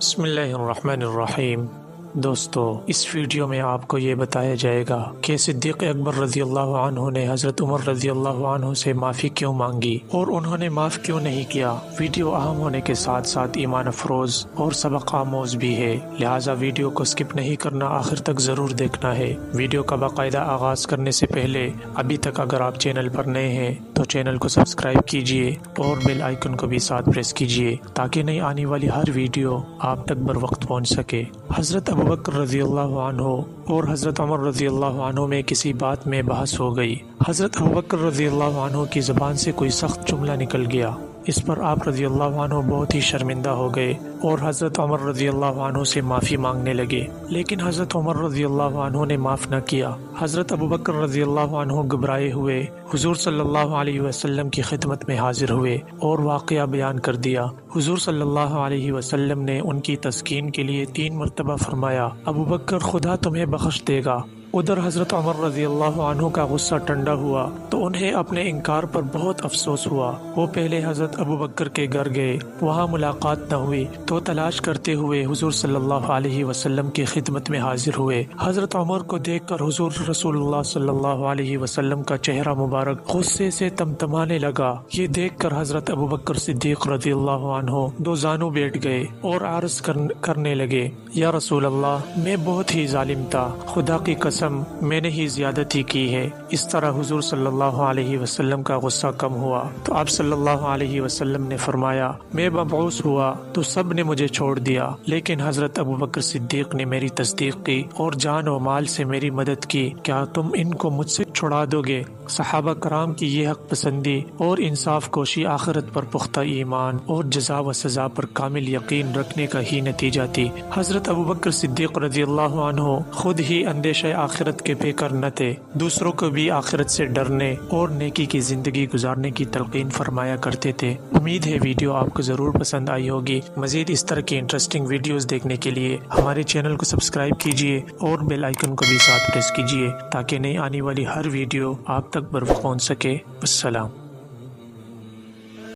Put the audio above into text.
बिस्मिल्लाहिर्रहमानिर्रहीम। दोस्तों, इस वीडियो में आपको ये बताया जाएगा कि सिद्दीक़ अकबर रज़ी अल्लाह अन्हु ने हज़रत उमर रज़ी अल्लाह अन्हु से माफ़ी क्यों मांगी और उन्होंने माफ़ क्यों नहीं किया। वीडियो अहम होने के साथ साथ ईमान अफरोज़ और सबक आमोज़ भी है, लिहाजा वीडियो को स्किप नहीं करना, आखिर तक ज़रूर देखना है। वीडियो का बाकायदा आगाज़ करने से पहले अभी तक अगर आप चैनल पर नए हैं तो चैनल को सब्सक्राइब कीजिए और बेल आइकन को भी साथ प्रेस कीजिए ताकि नई आने वाली हर वीडियो आप तक बर वक्त पहुँच सके। हज़रत अबू बकर रज़ी अल्लाह अन्हु और हज़रत उमर रज़ी अल्लाह अन्हु में किसी बात में बहस हो गई। हज़रत अबू बकर रज़ी अल्लाह अन्हु की ज़बान से कोई सख्त जुमला निकल गया। इस पर आप रज़ी अल्लाह अन्हु बहुत ही शर्मिंदा हो गए और हज़रत उमर रज़ी अल्लाह अन्हु से माफ़ी मांगने लगे, लेकिन हज़रत उमर रज़ी अल्लाह अन्हु ने माफ़ न किया। हज़रत अबू बकर रज़ी अल्लाह अन्हु घबराए हुए हुज़ूर सल्लल्लाहु अलैहि वसल्लम की खिदमत में हाजिर हुए और वाक़या बयान कर दिया। हुज़ूर सल्लल्लाहु अलैहि वसल्लम ने उनकी तस्कीन के लिए 3 मरतबा फरमाया, अबू बकर, खुदा तुम्हें बख्श देगा। उधर हज़रत उमर रज़ी अल्लाह अन्हु का गुस्सा ठंडा हुआ तो उन्हें अपने इनकार पर बहुत अफसोस हुआ। वो पहले हज़रत अबू बकर के घर गए, वहाँ मुलाकात न हुई तो तलाश करते हुए हुज़ूर सल्लल्लाहु अलैहि वसल्लम की खिदमत में हाजिर हुए। हज़रत उमर को देखकर हुज़ूर रसूलुल्लाह सल्लल्लाहु अलैहि वसल्लम का चेहरा मुबारक गुस्से से तमतमाने लगा। ये देखकर हज़रत अबू बकर सिद्दीक़ रज़ी अल्लाह अन्हु दो जानू बैठ गए और अर्ज़ करने लगे, या रसूल अल्लाह, मैं बहुत ही जालिम था, खुदा की कसम मैंने ही ज़्यादती की है। इस तरह हुज़ूर सल्लल्लाहु अलैहि वसल्लम का गुस्सा कम हुआ तो आप सल्लल्लाहु अलैहि वसल्लम ने फरमाया, मैं मबऊस हुआ तो सब ने मुझे छोड़ दिया, लेकिन हज़रत अबू बकर सिद्दीक़ ने मेरी तस्दीक की और जान और माल से मेरी मदद की। क्या तुम इनको मुझसे छुड़ा दोगे? सहाबा कराम की ये हक पसंदी और इंसाफ कोशी आखिरत पर पुख्ता ईमान और जज़ा व सज़ा पर कामिल यकीन रखने का ही नतीजा थी। हज़रत अबू बकर सिद्दीक़ रज़ी अल्लाह अन्हु खुद ही अंदेशा आखिरत के बेकर न थे, दूसरों को भी आखिरत से डरने और नेकी की ज़िंदगी गुजारने की तलकीन फरमाया करते थे। उम्मीद है वीडियो आपको ज़रूर पसंद आई होगी। मज़ीद इस तरह की इंटरेस्टिंग वीडियोज़ देखने के लिए हमारे चैनल को सब्सक्राइब कीजिए और बेल आइकन को भी साथ प्रेस कीजिए ताकि नई आने वाली हर वीडियो आप तक बर वक्त पहुँच सके। अस्सलाम।